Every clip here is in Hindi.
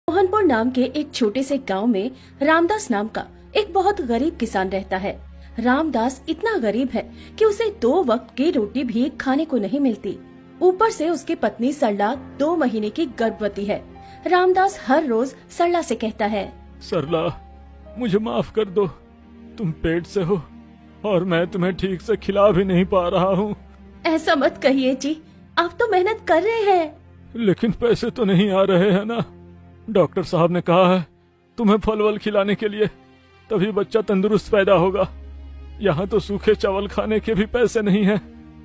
मोहनपुर नाम के एक छोटे से गांव में रामदास नाम का एक बहुत गरीब किसान रहता है। रामदास इतना गरीब है कि उसे 2 वक्त की रोटी भी खाने को नहीं मिलती। ऊपर से उसकी पत्नी सरला 2 महीने की गर्भवती है। रामदास हर रोज सरला से कहता है, सरला, मुझे माफ कर दो। तुम पेट से हो और मैं तुम्हें ठीक से खिला भी नहीं पा रहा हूँ। ऐसा मत कहिए जी, आप तो मेहनत कर रहे हैं। लेकिन पैसे तो नहीं आ रहे हैं ना। डॉक्टर साहब ने कहा है तुम्हें फल वल खिलाने के लिए, तभी बच्चा तंदुरुस्त पैदा होगा। यहाँ तो सूखे चावल खाने के भी पैसे नहीं हैं।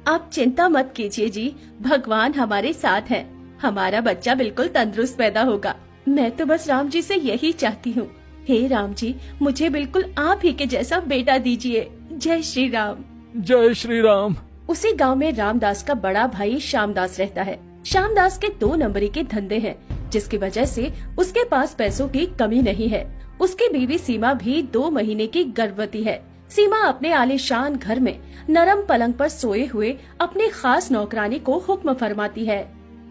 आप चिंता मत कीजिए जी, भगवान हमारे साथ है। हमारा बच्चा बिल्कुल तंदुरुस्त पैदा होगा। मैं तो बस राम जी से यही चाहती हूँ। हे राम जी, मुझे बिल्कुल आप ही के जैसा बेटा दीजिए। जय श्री राम। जय श्री राम। उसी गांव में रामदास का बड़ा भाई श्यामदास रहता है। श्यामदास के 2 नंबरी के धंधे हैं, जिसकी वजह से उसके पास पैसों की कमी नहीं है। उसकी बीवी सीमा भी 2 महीने की गर्भवती है। सीमा अपने आलीशान घर में नरम पलंग पर सोए हुए अपनी खास नौकरानी को हुक्म फरमाती है,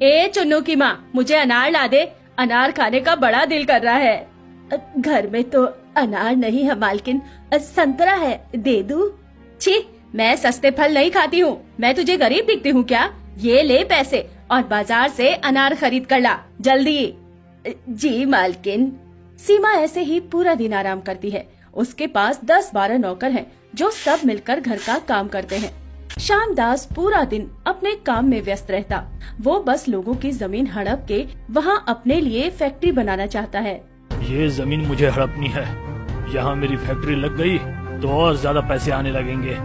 ए चुन्नू की माँ, मुझे अनार ला दे। अनार खाने का बड़ा दिल कर रहा है। घर में तो अनार नहीं है मालकिन, संतरा है, दे दूं? छी, मैं सस्ते फल नहीं खाती हूँ। मैं तुझे गरीब दिखती हूँ क्या? ये ले पैसे और बाजार से अनार खरीद कर ला जल्दी। जी मालकिन। सीमा ऐसे ही पूरा दिन आराम करती है। उसके पास 10-12 नौकर हैं, जो सब मिलकर घर का काम करते हैं। श्यामदास पूरा दिन अपने काम में व्यस्त रहता। वो बस लोगों की जमीन हड़प के वहाँ अपने लिए फैक्ट्री बनाना चाहता है। ये जमीन मुझे हड़पनी है। यहाँ मेरी फैक्ट्री लग गई तो और ज्यादा पैसे आने लगेंगे।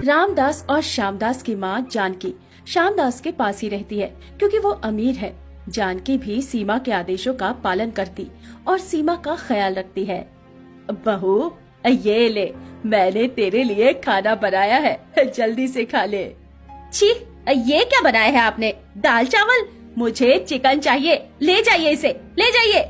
रामदास और श्यामदास की माँ जानकी श्यामदास के पास ही रहती है, क्योंकि वो अमीर है। जानकी भी सीमा के आदेशों का पालन करती और सीमा का ख्याल रखती है। बहू, ये ले, मैंने तेरे लिए खाना बनाया है, जल्दी से खा ले। छी, ये क्या बनाया है आपने? दाल चावल? मुझे चिकन चाहिए, ले जाइए इसे, ले जाइए।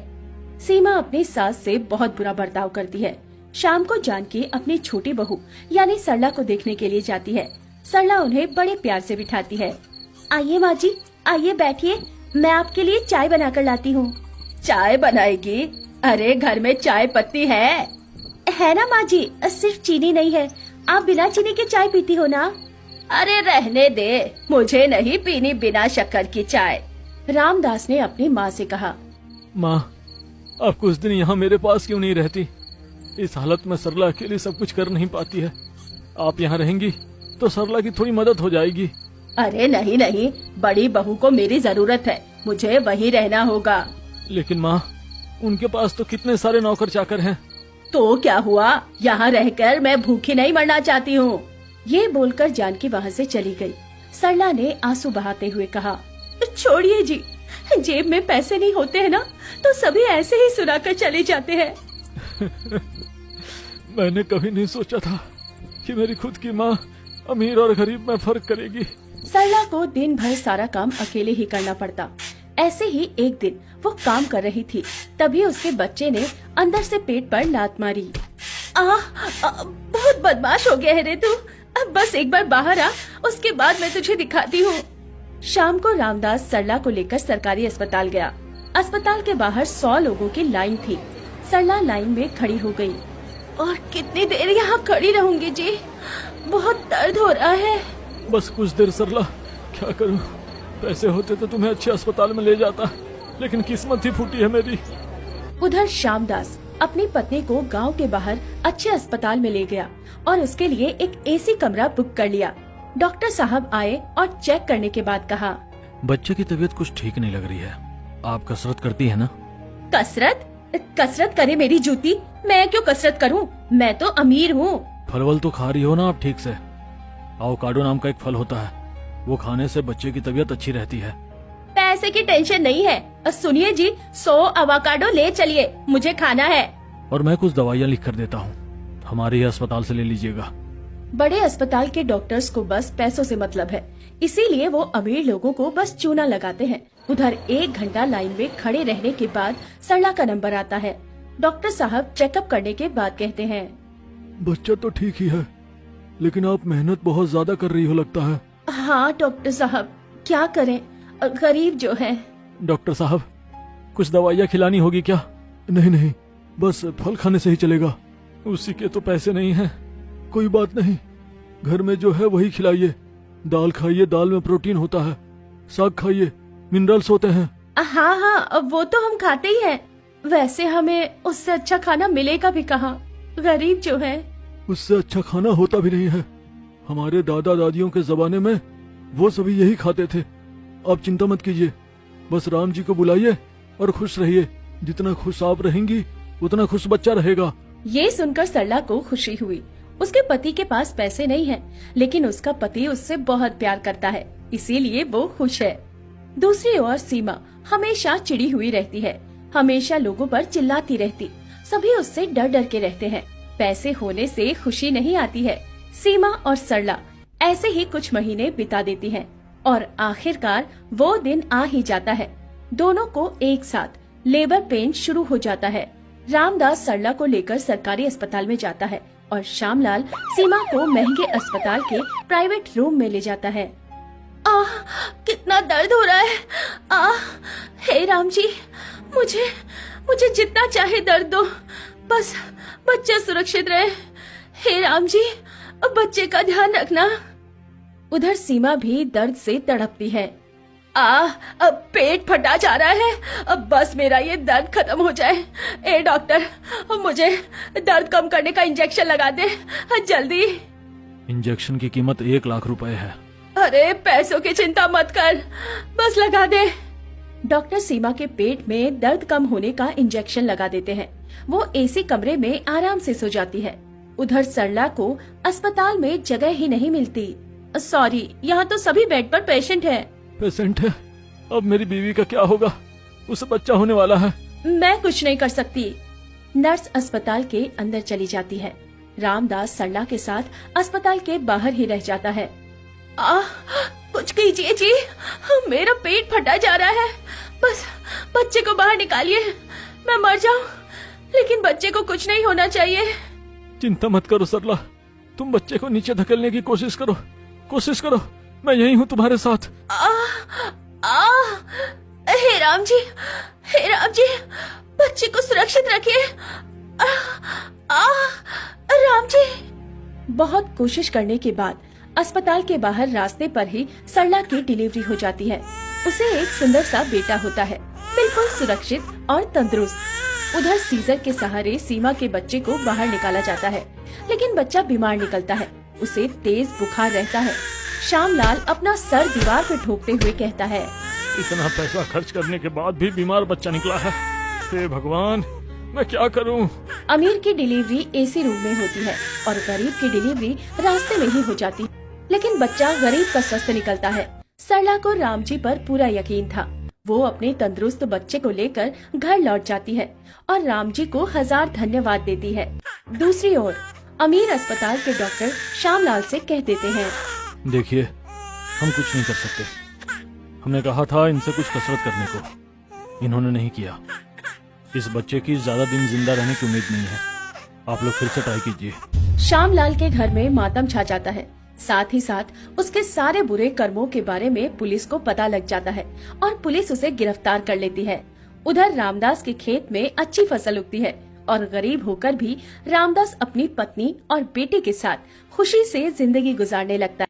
सीमा अपनी सास से बहुत बुरा बर्ताव करती है। शाम को जानकी अपनी छोटी बहू यानी सरला को देखने के लिए जाती है। सरला उन्हें बड़े प्यार से बिठाती है। आइए माँ जी, आइए बैठिए, मैं आपके लिए चाय बनाकर लाती हूँ। चाय बनाएगी? अरे घर में चाय पत्ती है ना माँ जी? सिर्फ चीनी नहीं है। आप बिना चीनी के चाय पीती हो ना? अरे रहने दे, मुझे नहीं पीनी बिना शक्कर की चाय। रामदास ने अपनी माँ से कहा। माँ, आप कुछ दिन यहाँ मेरे पास क्यों नहीं रहती? इस हालत में सरला अकेली सब कुछ कर नहीं पाती है। आप यहाँ रहेंगी तो सरला की थोड़ी मदद हो जाएगी। अरे नहीं नहीं, बड़ी बहू को मेरी जरूरत है, मुझे वहीं रहना होगा। लेकिन माँ, उनके पास तो कितने सारे नौकर चाकर हैं। तो क्या हुआ, यहाँ रहकर मैं भूखी नहीं मरना चाहती हूँ। ये बोलकर जानकी वहाँ से चली गई। सरला ने आंसू बहाते हुए कहा, छोड़िए जी, जेब में पैसे नहीं होते हैं ना, तो सभी ऐसे ही सुनाकर चले जाते हैं। मैंने कभी नहीं सोचा था कि मेरी खुद की माँ अमीर और गरीब में फर्क करेगी। सरला को दिन भर सारा काम अकेले ही करना पड़ता। ऐसे ही एक दिन वो काम कर रही थी, तभी उसके बच्चे ने अंदर से पेट पर लात मारी। बहुत बदमाश हो गया है रे तू। अब बस एक बार बाहर आ, उसके बाद मैं तुझे दिखाती हूँ। शाम को रामदास सरला को लेकर सरकारी अस्पताल गया। अस्पताल के बाहर 100 लोगों की लाइन थी। सरला लाइन में खड़ी हो गई। और कितनी देर यहाँ खड़ी रहूंगी जी, बहुत दर्द हो रहा है। बस कुछ देर सरला, क्या करूँ? पैसे होते तो तुम्हें अच्छे अस्पताल में ले जाता, लेकिन किस्मत ही फूटी है मेरी। उधर श्यामदास अपनी पत्नी को गांव के बाहर अच्छे अस्पताल में ले गया और उसके लिए एक एसी कमरा बुक कर लिया। डॉक्टर साहब आए और चेक करने के बाद कहा, बच्चे की तबीयत कुछ ठीक नहीं लग रही है। आप कसरत करती है ना? कसरत? कसरत करे मेरी जूती, मैं क्यों कसरत करूं? मैं तो अमीर हूँ। फल तो खा रही हो ना आप ठीक से? एवोकाडो नाम का एक फल होता है, वो खाने से बच्चे की तबीयत अच्छी रहती है। पैसे की टेंशन नहीं है। सुनिए जी, 100 एवोकाडो ले चलिए, मुझे खाना है। और मैं कुछ दवाइयाँ लिख कर देता हूँ, हमारे ही अस्पताल से ले लीजिएगा। बड़े अस्पताल के डॉक्टर्स को बस पैसों से मतलब है, इसीलिए वो अमीर लोगों को बस चूना लगाते हैं। उधर 1 घंटा लाइन में खड़े रहने के बाद सरला का नंबर आता है। डॉक्टर साहब चेकअप करने के बाद कहते हैं, बच्चा तो ठीक ही है, लेकिन आप मेहनत बहुत ज्यादा कर रही हो लगता है। हाँ डॉक्टर साहब, क्या करें, गरीब जो है। डॉक्टर साहब, कुछ दवाइयाँ खिलानी होगी क्या? नहीं नहीं, बस फल खाने से ही चलेगा। उसी के तो पैसे नहीं हैं। कोई बात नहीं, घर में जो है वही खिलाइए। दाल खाइए, दाल में प्रोटीन होता है। साग खाइए, मिनरल्स होते हैं। हाँ हाँ, वो तो हम खाते ही हैं। वैसे हमें उससे अच्छा खाना मिलेगा भी कहाँ, गरीब जो है। उससे अच्छा खाना होता भी नहीं है। हमारे दादा दादियों के जमाने में वो सभी यही खाते थे। आप चिंता मत कीजिए, बस राम जी को बुलाइए और खुश रहिए। जितना खुश आप रहेंगी उतना खुश बच्चा रहेगा। ये सुनकर सरला को खुशी हुई। उसके पति के पास पैसे नहीं हैं, लेकिन उसका पति उससे बहुत प्यार करता है, इसीलिए वो खुश है। दूसरी ओर सीमा हमेशा चिड़ी हुई रहती है, हमेशा लोगों पर चिल्लाती रहती। सभी उससे डर डर के रहते हैं। पैसे होने से खुशी नहीं आती है। सीमा और सरला ऐसे ही कुछ महीने बिता देती हैं और आखिरकार वो दिन आ ही जाता है। दोनों को एक साथ लेबर पेन शुरू हो जाता है। रामदास सरला को लेकर सरकारी अस्पताल में जाता है और श्यामलाल सीमा को महंगे अस्पताल के प्राइवेट रूम में ले जाता है। कितना दर्द हो रहा है। हे राम जी, मुझे जितना चाहे दर्द दो, बस बच्चा सुरक्षित रहे। हे राम जी, बच्चे का ध्यान रखना। उधर सीमा भी दर्द से तड़पती है। अब पेट फटा जा रहा है। अब बस मेरा ये दर्द खत्म हो जाए। ए डॉक्टर, मुझे दर्द कम करने का इंजेक्शन लगा दे जल्दी। इंजेक्शन की कीमत 1 लाख रुपए है। अरे पैसों की चिंता मत कर, बस लगा दे। डॉक्टर सीमा के पेट में दर्द कम होने का इंजेक्शन लगा देते हैं। वो एसी कमरे में आराम से सो जाती है। उधर सरला को अस्पताल में जगह ही नहीं मिलती। सॉरी, यहाँ तो सभी बेड पर पेशेंट हैं। पेशेंट है? अब मेरी बीवी का क्या होगा? उसे बच्चा होने वाला है। मैं कुछ नहीं कर सकती। नर्स अस्पताल के अंदर चली जाती है। रामदास सरला के साथ अस्पताल के बाहर ही रह जाता है। कुछ कीजिए जी, मेरा पेट फटा जा रहा है। बस बच्चे को बाहर निकालिए, मैं मर जाऊं, लेकिन बच्चे को कुछ नहीं होना चाहिए। चिंता मत करो सरला, तुम बच्चे को नीचे धकेलने की कोशिश करो, मैं यही हूँ तुम्हारे साथ। हे राम जी, बच्चे को सुरक्षित रखिए। राम जी। बहुत कोशिश करने के बाद अस्पताल के बाहर रास्ते पर ही सरला की डिलीवरी हो जाती है। उसे एक सुंदर सा बेटा होता है, बिल्कुल सुरक्षित और तंदुरुस्त। उधर सीजर के सहारे सीमा के बच्चे को बाहर निकाला जाता है, लेकिन बच्चा बीमार निकलता है। उसे तेज बुखार रहता है। श्यामलाल अपना सर दीवार पर ठोकते हुए कहता है, इतना पैसा खर्च करने के बाद भी बीमार बच्चा निकला है। हे भगवान, मैं क्या करूं? अमीर की डिलीवरी एसी रूम में होती है और गरीब की डिलीवरी रास्ते में ही हो जाती है, लेकिन बच्चा गरीब का स्वस्थ निकलता है। सरला को राम जी पर पूरा यकीन था। वो अपने तंदुरुस्त बच्चे को लेकर घर लौट जाती है और राम जी को 1000 धन्यवाद देती है। दूसरी ओर अमीर अस्पताल के डॉक्टर श्यामलाल से कह देते हैं, देखिए, हम कुछ नहीं कर सकते। हमने कहा था इनसे कुछ कसरत करने को, इन्होंने नहीं किया। इस बच्चे की ज्यादा दिन जिंदा रहने की उम्मीद नहीं है। आप लोग फिर से ट्राई कीजिए। श्यामलाल के घर में मातम छा जाता है। साथ ही साथ उसके सारे बुरे कर्मों के बारे में पुलिस को पता लग जाता है और पुलिस उसे गिरफ्तार कर लेती है। उधर रामदास के खेत में अच्छी फसल उगती है और गरीब होकर भी रामदास अपनी पत्नी और बेटे के साथ खुशी से जिंदगी गुजारने लगता है।